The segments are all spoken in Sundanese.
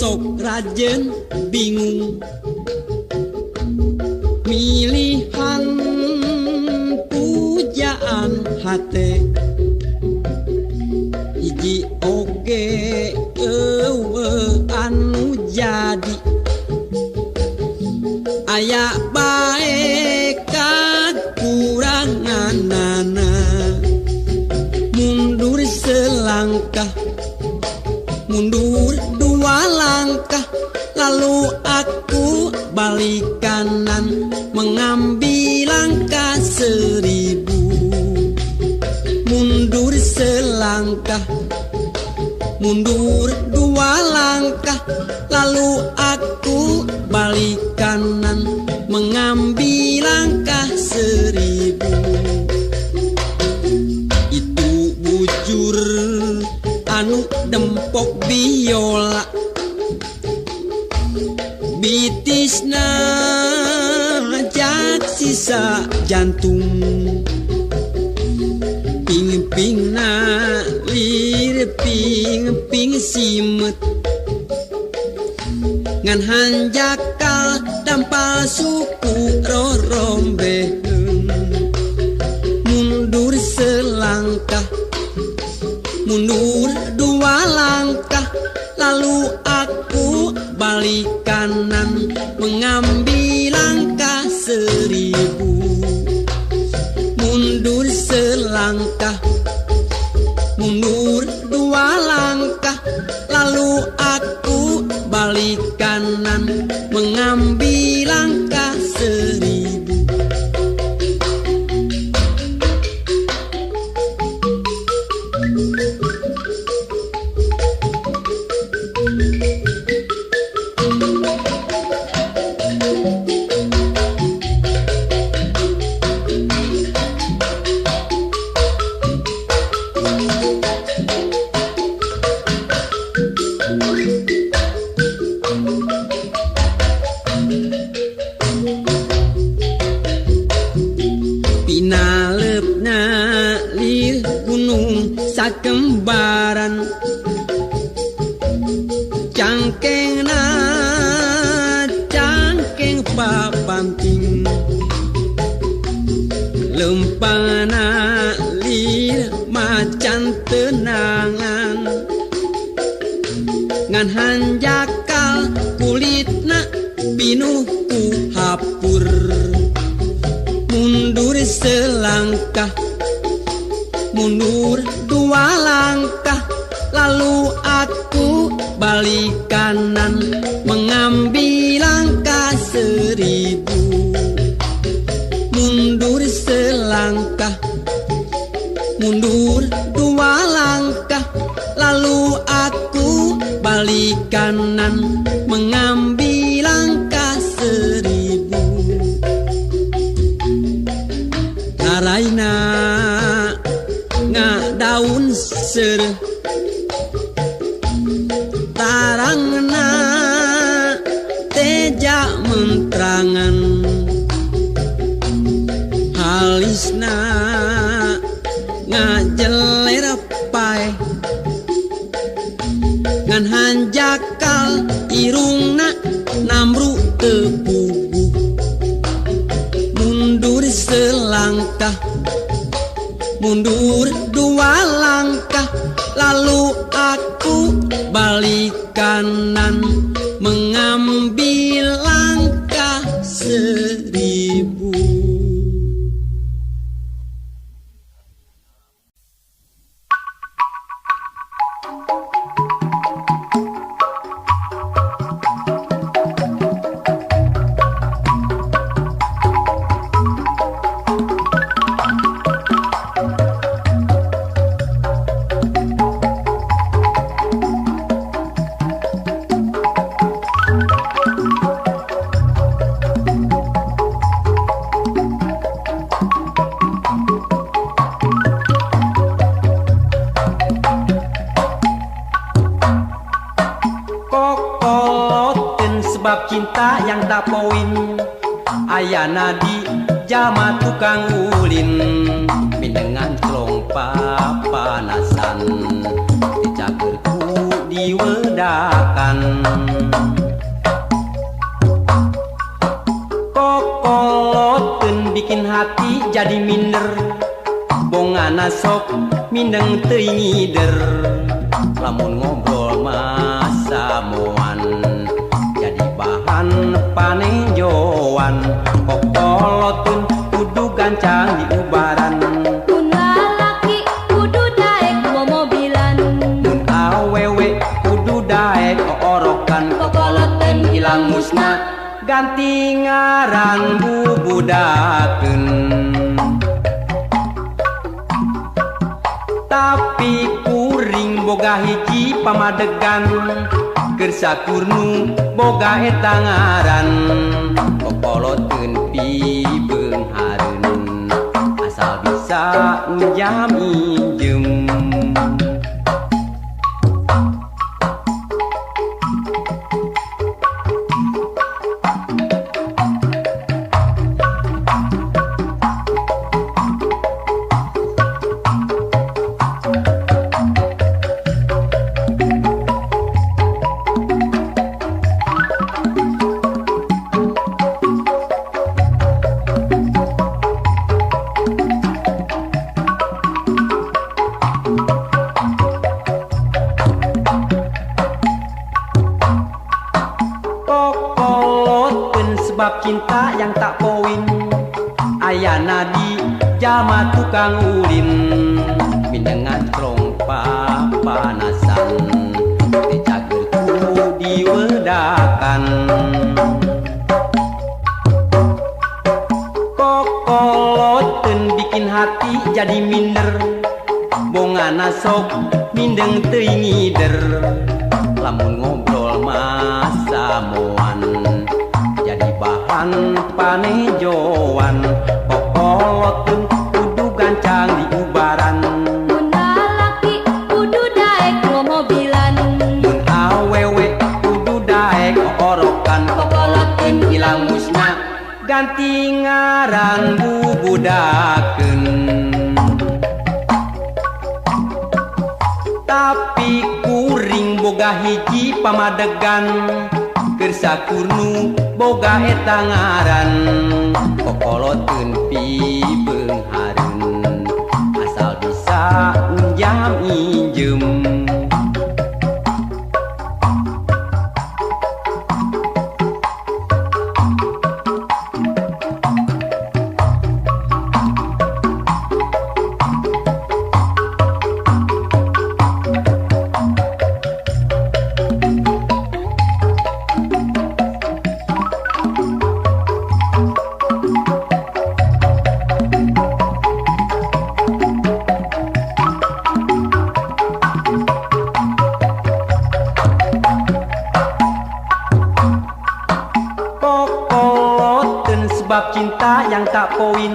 sok rajen bingung milihan pujaan hate hiji oge anu jadi aya bae kakuranganana mundur selangkah mundur dua langkah lalu aku balik kanan mengambil langkah 1000 mundur selangkah mundur dua langkah lalu aku balik kanan mengambil langkah 1000 itu bujur anu dempok biola bitisna jak sisa jantung ping-pingna lir ping-ping simet ngan hanjakal dampal suku rorombeheun mundur selangkah mundur dua langkah lalu aku balik kanan mengambil langkah 1000 mundur selangkah mundur dua langkah lalu aku balik kanan mengambil langkah 1000 pinalepna lir gunung sakembaran cangkengna cangkeng papanting lempana lir macan tenangan ngan hanjakal kulitna pinuh ku hapur mundur selangkah mundur dua langkah lalu aku balik kanan mengambil langkah 1000 mundur selangkah mundur dua langkah lalu aku balik kanan mengambil langkah 1000 Raina ngadaun sereh tarangna teja mentrangan halisna ngajeler pae ngan hanjakal irungna namru tepugu mundur selangkah mundur dua langkah lalu aku balik kanan mengambil langkah 1000 sebab cinta yang tak poin ayana di jama tukang ulin dengan kelompa panasan dicagerku di diwedakan. Kokoloteun bikin hati jadi minder, bongana sok mindeng teuing ngider. Lamun ngobrol masa moan jadi bahan panejoan. Kokoloteun kudu gancang diubaran, Mun lalaki kudu daek bawa mobilan, mun awewe kudu daek oorokan. Kokoloteun ilang musna ganti ngaran bubudakeun. Tapi kuring boga hiji pamadegan, keur sakurnu boga eta ngaran. Kokoloteun pibeung hareun, asal bisa ngejam injem. Kokoloteun sebab cinta yang tak poin, ayana di jama tukang ulin. Mindengan krong papanasan, dicagerku diwedakan. Kokoloteun bikin hati jadi minder, bongana sok mindeng teuing ngider. Lamun ngobrol masa moan jadi bahan panejoan. Kokoloteun kudu gancang diubaran, mun lalaki kudu daek bawa mobilan, mun awewe kudu daek oorokan. Kokoloteun ilang musna ganti ngaran bubudakeun. Tapi kuring boga hiji pamadegan, keur sakurnu boga eta ngaran. Kokoloteun pibeung hareun, asal bisa njam injem. Kokoloteun sebab cinta yang tak poin,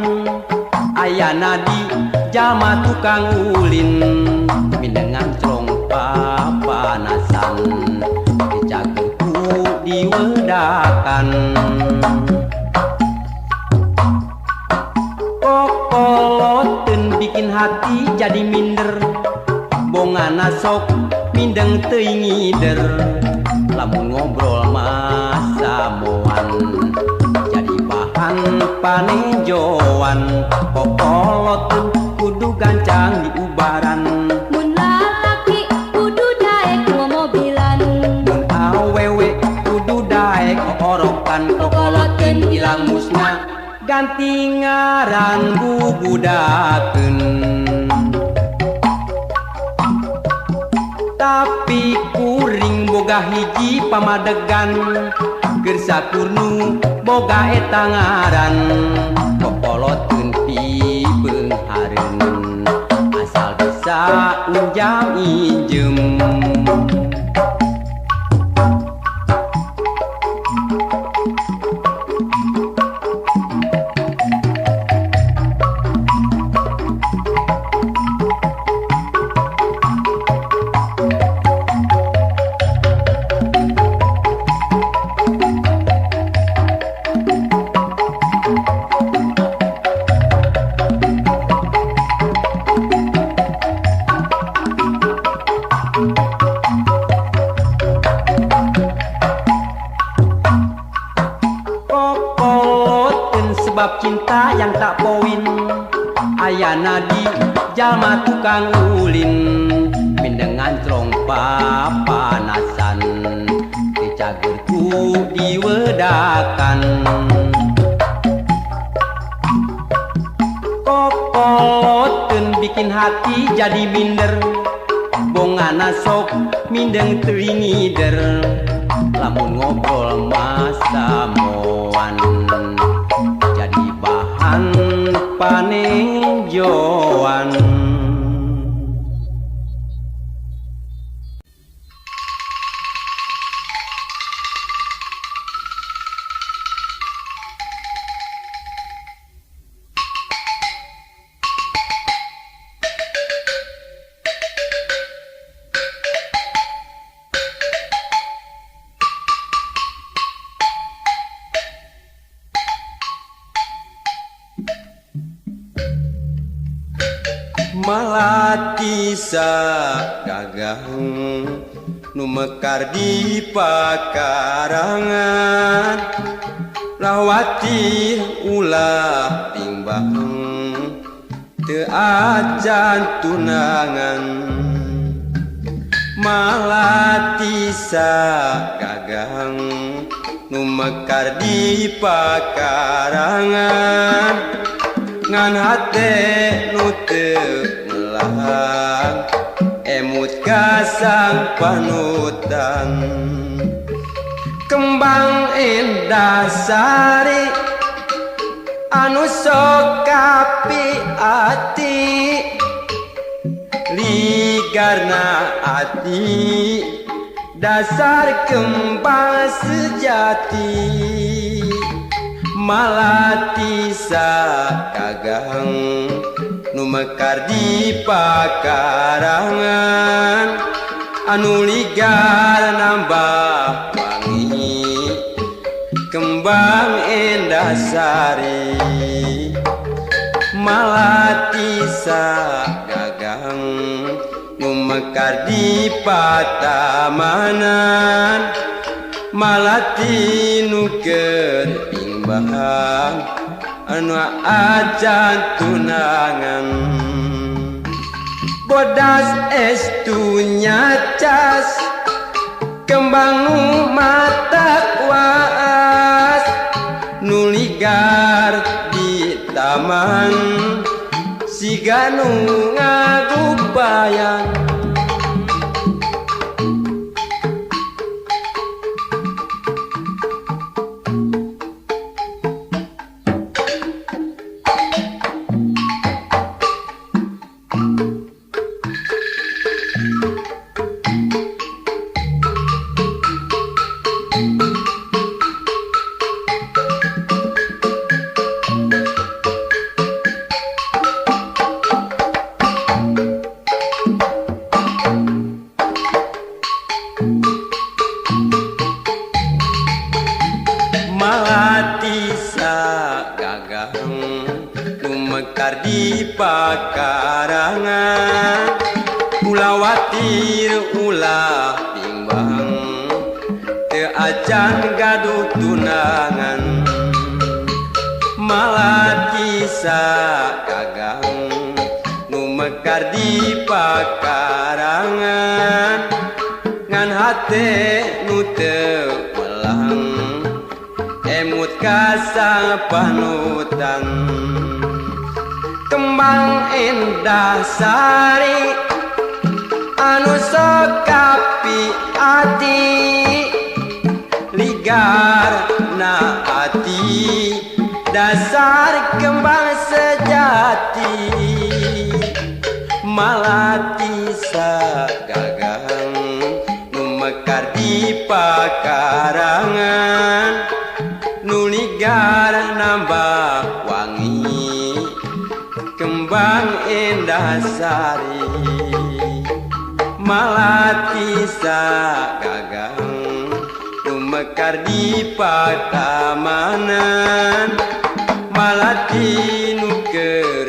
ayana di jama tukang ulin. Mindengan crong papanasan, dicagerku diwedakan. Kokoloteun bikin hati jadi minder, bongana sok mindeng teuing ngider. Lamun ngobrol masa moan jadi bahan panejoan. Kokoloteun kudu gancang diubaran, mun lalaki kudu daek bawa mobilan, mun awewe kudu daek oorokan. Kokoloteun ilang musna ganti ngaran bubudakeun. Tapi kuring boga hiji pamadegan, keur sakurnu boga eta ngaran. Kokoloteun pibeung hareun, asal bisa njam injem. nyadi jalma tukang ulin mindengan trong papanasan dicagerku diwedakan kokoloteun bikin hati jadi minder bongana sok mindeng teuing ngider lamun ngobrol masa moan jadi bahan panenjoan. Malati sagagang nu mekar di pakarangan lawati ulah timbang teu ajan tunangan malati sagagang nu mekar di pakarangan ngan hate nu teu melang emut kasang panutan kembang endah sari anu sok kapi ati ligarna ati dasar kembang sejati malati sagagang nu mekar di pakarangan anu ligar nambah wangi kembang endah sari malati sagagang nu mekar di patamanan malati nu keur imbang anu ajan tunangan bodas estunya cas kembang nu mata kuas nu ligar di taman siga nu ngagubayan malati sagagang nu mekar di pakarangan ulah watir ulah timbang teu acan gaduh tunangan malati sagagang nu mekar di pakarangan ngan hate nu teu melang emut kasang panutan kembang endah sari anu sok kapi ati ligar na ati dasar kembang sejati malati sagagang nu mekar di pakarangan nu ligar nambah wangi kembang endah sari malati sagagang nu mekar di patamanan malati nu keur